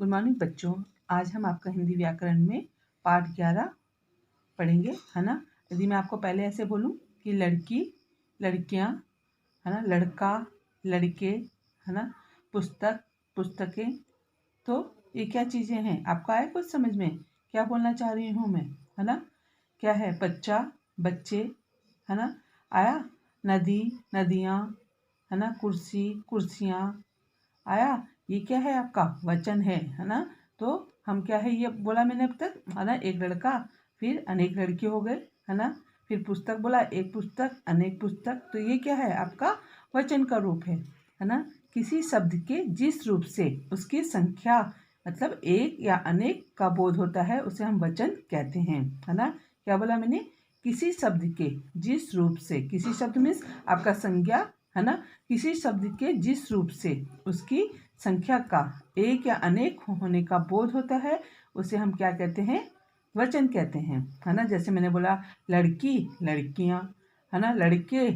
Good morning बच्चों। आज हम आपका हिंदी व्याकरण में पाठ 11 पढ़ेंगे, है ना। यदि मैं आपको पहले ऐसे बोलूं कि लड़की, लड़कियां, है ना, लड़का, लड़के, है ना, पुस्तक, पुस्तकें, तो ये क्या चीज़ें हैं? आपको आया कुछ समझ में? क्या बोलना चाह रही हूँ मैं, है ना? क्या है? बच्चा, बच्चे, है ना, आया। नदी, नदियाँ, है ना, कुर्सी, कुर्सियाँ, आया। ये क्या है? आपका वचन है ना। तो हम क्या है ये बोला मैंने अब तक, है ना, एक लड़का, फिर अनेक लड़के हो गए, है ना, फिर पुस्तक बोला, एक पुस्तक, अनेक पुस्तक। तो ये क्या है? आपका वचन का रूप है ना। किसी शब्द के जिस रूप से उसकी संख्या मतलब एक या अनेक का बोध होता है उसे हम वचन कहते हैं, है ना। क्या बोला मैंने? किसी शब्द के जिस रूप से, किसी शब्द मीन्स आपका संज्ञा, है ना, किसी शब्द के जिस रूप से उसकी संख्या का एक या अनेक होने का बोध होता है उसे हम क्या कहते हैं? वचन कहते हैं, है ना। जैसे मैंने बोला लड़की, लड़कियां, है ना, लड़के,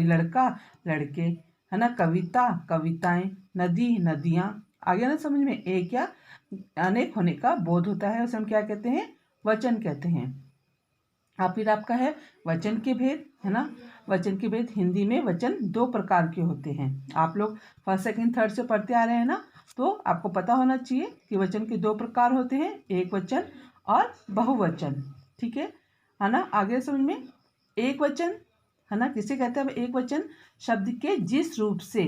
लड़का, लड़के, है ना, कविता, कविताएं, नदी, नदियां। आ गया ना समझ में? एक या अनेक होने का बोध होता है उसे हम क्या कहते हैं? वचन कहते हैं। फिर आपका है वचन के भेद, है ना। वचन के भेद, हिंदी में वचन दो प्रकार के होते हैं। आप लोग फर्स्ट सेकंड थर्ड से पढ़ते आ रहे हैं ना, तो आपको पता होना चाहिए कि वचन के दो प्रकार होते हैं, एक वचन और बहुवचन। ठीक है ना। आगे समझ में? एक वचन, है ना, किसे कहते हैं? एक वचन शब्द के जिस रूप से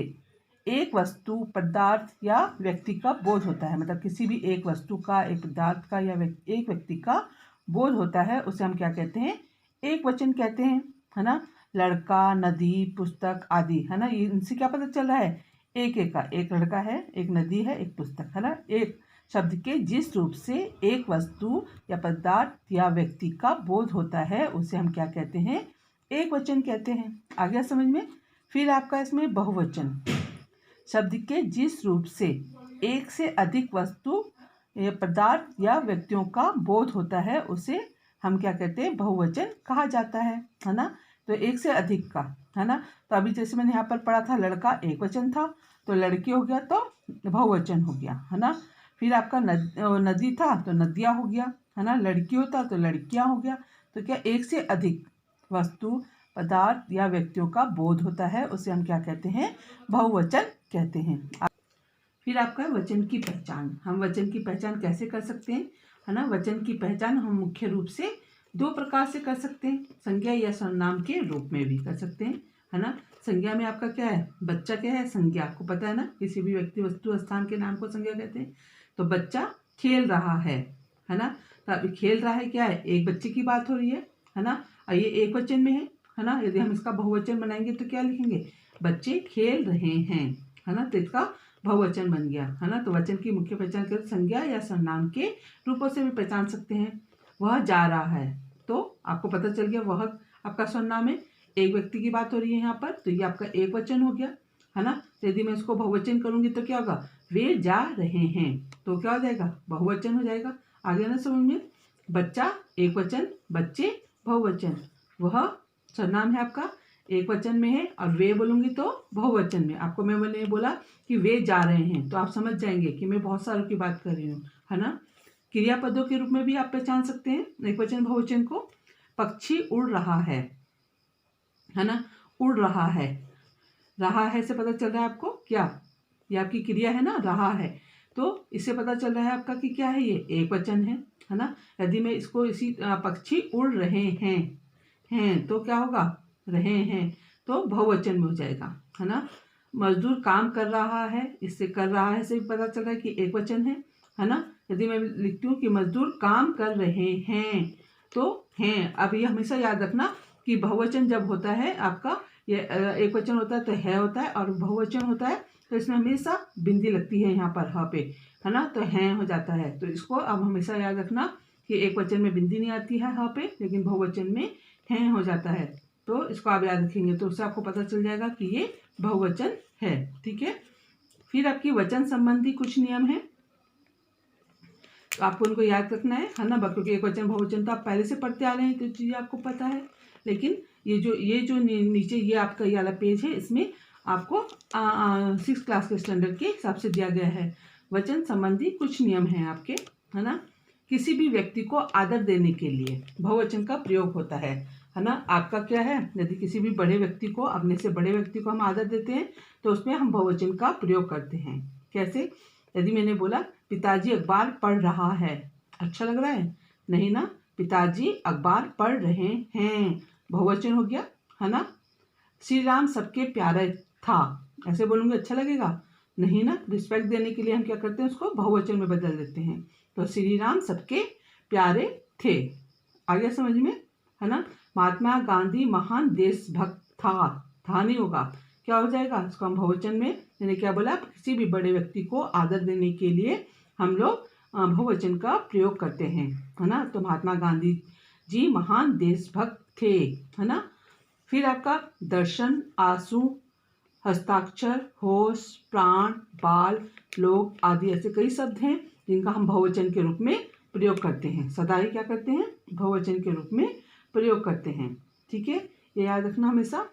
एक वस्तु, पदार्थ या व्यक्ति का बोध होता है, मतलब किसी भी एक वस्तु का, एक पदार्थ का या एक व्यक्ति का बोध होता है उसे हम क्या कहते हैं? एक वचन कहते हैं, है ना। लड़का, नदी, पुस्तक आदि, है ना, ये इनसे क्या पता चल रहा है? एक एक का, एक लड़का है, एक नदी है, एक पुस्तक, है ना। एक शब्द के जिस रूप से एक वस्तु या पदार्थ या व्यक्ति का बोध होता है उसे हम क्या कहते हैं? एक वचन कहते हैं। आ गया समझ में? फिर आपका इसमें बहुवचन, शब्द के जिस रूप से एक से अधिक वस्तु, पदार्थ या व्यक्तियों का बोध होता है उसे हम क्या कहते हैं? बहुवचन कहा जाता है ना। तो एक से अधिक का, है ना। तो अभी जैसे मैंने यहाँ पर पढ़ा था, लड़का एक वचन था तो लड़की हो गया तो बहुवचन हो गया, है ना। फिर आपका नदी था तो नदियाँ हो गया, है ना। लड़की होता तो लड़कियाँ हो गया। तो क्या एक से अधिक वस्तु, पदार्थ या व्यक्तियों का बोध होता है उसे हम क्या कहते हैं? बहुवचन कहते हैं। फिर आपका वचन की पहचान। हम वचन की पहचान कैसे कर सकते हैं, है ना। वचन की पहचान हम मुख्य रूप से दो प्रकार से कर सकते हैं, संज्ञा या सर्वनाम के रूप में भी कर सकते हैं, है ना। संज्ञा में आपका क्या है? बच्चा क्या है? संज्ञा, आपको पता है ना, किसी भी व्यक्ति, वस्तु, स्थान के नाम को संज्ञा कहते हैं। तो बच्चा खेल रहा है ना। तो अभी खेल रहा है क्या है? एक बच्चे की बात हो रही है ना। और ये एक वचन में है ना। यदि हम इसका बहुवचन बनाएंगे तो क्या लिखेंगे? बच्चे खेल रहे हैं, है ना। तो इसका बहुवचन बन गया, है ना। तो वचन की मुख्य पहचान कर संज्ञा या सर्वनाम के रूपों से भी पहचान सकते हैं। वह जा रहा है, तो आपको पता चल गया वह आपका सर्वनाम है, एक व्यक्ति की बात हो रही है यहाँ पर, तो ये आपका एक वचन हो गया, है ना। तो यदि मैं इसको बहुवचन करूंगी तो क्या होगा? वे जा रहे हैं, तो क्या हो जाएगा? बहुवचन हो जाएगा। आगे ना समझ में? बच्चा एक वचन, बच्चे बहुवचन, वह सर्वनाम है आपका, एक वचन में है, और वे बोलूंगी तो बहुवचन में। आपको मैंने बोला कि वे जा रहे हैं तो आप समझ जाएंगे कि मैं बहुत सारों की बात कर रही हूँ, है ना। क्रियापदों के रूप में भी आप पहचान सकते हैं एक वचन बहुवचन को। पक्षी उड़ रहा है ना, उड़ रहा है से पता चल रहा है आपको क्या? ये आपकी क्रिया है ना, रहा है, तो इससे पता चल रहा है आपका कि क्या है? ये एक वचन है ना। यदि मैं इसको इसी पक्षी उड़ रहे हैं तो क्या होगा? रहे हैं, तो बहुवचन में हो जाएगा, है ना। मजदूर काम कर रहा है, इससे कर रहा है से भी पता चल रहा है कि एक वचन है ना। यदि मैं लिखती हूँ कि मजदूर काम कर रहे हैं तो हैं, अब ये हमेशा याद रखना कि बहुवचन जब होता है आपका, ये एक वचन होता है तो है होता है, और बहुवचन होता है तो इसमें हमेशा बिंदी लगती है यहाँ पर ह पे, है ना, तो हैं हो जाता है। तो इसको अब हमेशा याद रखना कि एक वचन में बिंदी नहीं आती है ह पे, लेकिन बहुवचन में हैं हो जाता है। तो इसको आप याद रखेंगे तो उससे आपको पता चल जाएगा कि ये बहुवचन है। ठीक है। फिर आपकी वचन संबंधी कुछ नियम है, तो आपको उनको याद रखना है ना। क्योंकि एक वचन बहुवचन तो आप पहले से पढ़ते आ रहे हैं तो चीज़ें आपको पता है, लेकिन ये जो नीचे ये आपका ये वाला पेज है, इसमें आपको 6 क्लास के स्टैंडर्ड के हिसाब से दिया गया है। वचन संबंधी कुछ नियम हैं आपके, है ना। किसी भी व्यक्ति को आदर देने के लिए बहुवचन का प्रयोग होता है ना। आपका क्या है, यदि किसी भी बड़े व्यक्ति को, अपने से बड़े व्यक्ति को हम आदर देते हैं तो उसमें हम बहुवचन का प्रयोग करते हैं। कैसे? यदि मैंने बोला पिताजी अखबार पढ़ रहा है, अच्छा लग रहा है? नहीं ना, पिताजी अखबार पढ़ रहे हैं, बहुवचन हो गया, है ना। श्री राम सबके प्यारे था, ऐसे बोलूंगे अच्छा लगेगा? नहीं ना। रिस्पेक्ट देने के लिए हम क्या करते हैं, उसको बहुवचन में बदल देते हैं। तो श्री राम सबके प्यारे थे, आ गया समझ में, है ना। महात्मा गांधी महान देशभक्त था नहीं होगा, क्या हो जाएगा, इसको हम बहुवचन में, मैंने क्या बोला, किसी भी बड़े व्यक्ति को आदर देने के लिए हम लोग बहुवचन का प्रयोग करते हैं, है ना। तो महात्मा गांधी जी महान देशभक्त थे, है ना। फिर आपका दर्शन, आंसू, हस्ताक्षर, होश, प्राण, बाल, लोग आदि ऐसे कई शब्द हैं जिनका हम बहुवचन के रूप में प्रयोग करते हैं। सदा ही क्या करते हैं, बहुवचन के रूप में प्रयोग करते हैं। ठीक है, ये याद रखना हमेशा।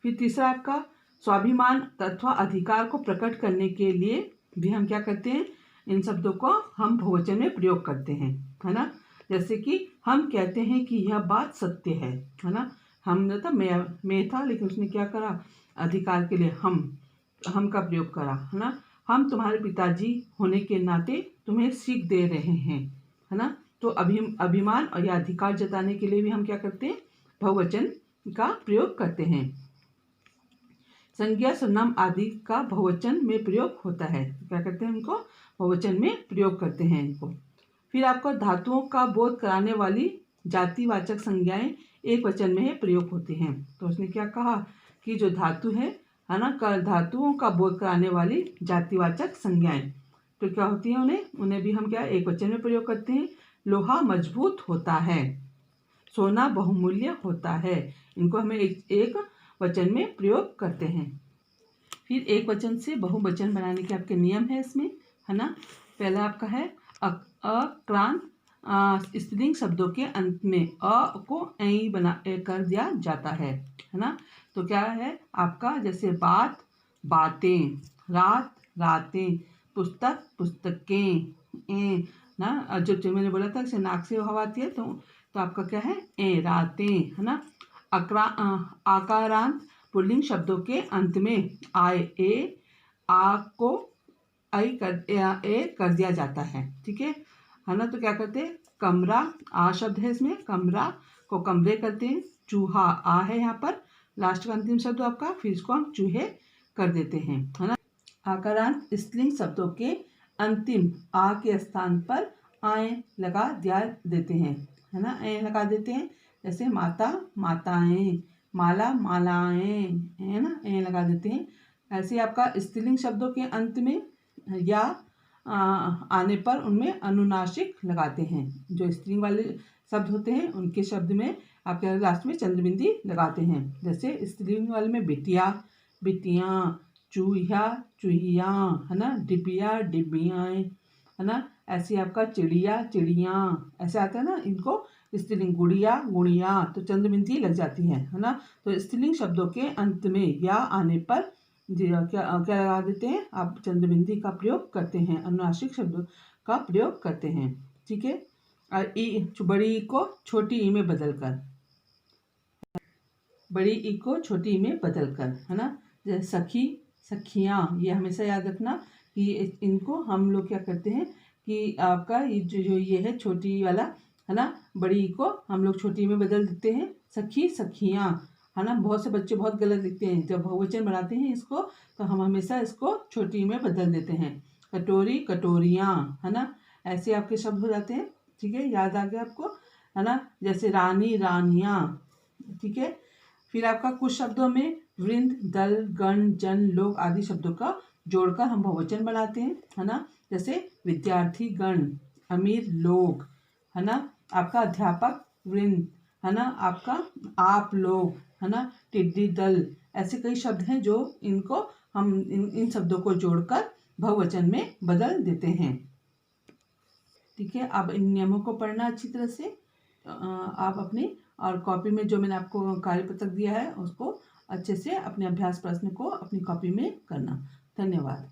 फिर तीसरा आपका स्वाभिमान अथवा अधिकार को प्रकट करने के लिए भी हम क्या करते हैं, इन शब्दों को हम बहुवचन में प्रयोग करते हैं, है ना। जैसे कि हम कहते हैं कि यह बात सत्य है ना। हम था, मैं था, लेकिन उसने क्या करा, अधिकार के लिए हम का प्रयोग करा, है ना। हम तुम्हारे पिताजी होने के नाते तुम्हें सीख दे रहे हैं, है ना। तो अभिमान और या अधिकार जताने के लिए भी हम क्या करते हैं, बहुवचन का प्रयोग करते हैं। संज्ञा, सर्वनाम आदि का बहुवचन में प्रयोग होता है, क्या करते हैं, उनको बहुवचन में प्रयोग करते हैं इनको। फिर आपको धातुओं का बोध कराने वाली जातिवाचक संज्ञाएं एक वचन में प्रयोग होती हैं। तो उसने क्या कहा कि जो धातु है ना, धातुओं का बोध कराने वाली जातिवाचक संज्ञाएं तो क्या होती है, उन्हें भी हम क्या एक वचन में प्रयोग करते हैं। लोहा मजबूत होता है, सोना बहुमूल्य होता है, इनको हमें एक वचन में प्रयोग करते हैं। फिर एक वचन से बहुवचन बनाने के आपके नियम है इसमें, है ना। पहला आपका है अक्रांत स्त्रीलिंग शब्दों के अंत में अ को ऐ बना कर दिया जाता है ना। तो क्या है आपका, जैसे बात बातें, रात रातें, पुस्तक पुस्तकें ना। जो मैंने बोला था जैसे नाक से हवा आती है तो आपका क्या है, ए रातें, है ना। आकारांत पुल्लिंग शब्दों के अंत में आए ए आ को कर दिया जाता है, ठीक है ना। तो क्या करते हैं, कमरा, आ शब्द है इसमें, कमरा को कमरे करते हैं। चूहा, आ है यहाँ पर लास्ट का अंतिम शब्द आपका, फिर इसको हम चूहे कर देते हैं, है ना। आकारांत स्त्रीलिंग शब्दों के अंतिम आ के स्थान पर आए लगा दिया देते हैं, है ना, ए लगा देते हैं। जैसे माता माताएं, माला मालाएं, है ना, ए लगा देते हैं। ऐसे आपका स्त्रीलिंग शब्दों के अंत में या आने पर उनमें अनुनासिक लगाते हैं। जो स्त्रीलिंग वाले शब्द होते हैं उनके शब्द में आपके लास्ट में चंद्रबिंदी लगाते हैं। जैसे स्त्रीलिंग वाले में बिटिया बिटियाँ, चूहिया चूहिया, है ना, डिबिया डिबियाँ, है ना। ऐसे आपका चिड़िया चिड़ियाँ, ऐसे आता है ना, इनको स्त्रीलिंग गुड़िया गुड़िया, तो चंद्रबिंदी लग जाती है ना। तो स्त्रीलिंग शब्दों के अंत में या आने पर क्या लगा देते हैं, आप चंद्रबिंदी का प्रयोग करते हैं, अनुनासिक शब्दों का प्रयोग करते हैं, ठीक है। और बड़ी ई को छोटी ई में बदलकर, बड़ी ई को छोटी ई में बदलकर, है ना। जैसे सखी सखियाँ, ये हमेशा याद रखना कि इनको हम लोग क्या करते हैं कि आपका जो ये है छोटी वाला, है ना, बड़ी ई को हम लोग छोटी में बदल देते हैं, सखी सखियाँ, है ना। बहुत से बच्चे बहुत गलत लिखते हैं, जब बहुवचन बनाते हैं इसको तो हम हमेशा इसको छोटी में बदल देते हैं। कटोरी कटोरियाँ, है ना, ऐसे आपके शब्द हो जाते हैं, ठीक है, याद आ गया आपको, है ना। जैसे रानी रानियाँ, ठीक है। फिर आपका कुछ शब्दों में वृंद, दल, गण, जन, लोग आदि शब्दों का जोड़कर हम बहुवचन बनाते हैं, है ना। जैसे विद्यार्थी गण, अमीर लोग, है ना, आपका अध्यापक वृंद, है ना, आपका आप लोग, है ना, टिड्डी दल, ऐसे कई शब्द हैं जो इनको हम इन शब्दों को जोड़कर बहुवचन में बदल देते हैं, ठीक है। अब इन नियमों को पढ़ना अच्छी तरह से, आप अपनी और कॉपी में जो मैंने आपको कार्यपत्रक दिया है उसको अच्छे से अपने अभ्यास प्रश्न को अपनी कॉपी में करना। धन्यवाद।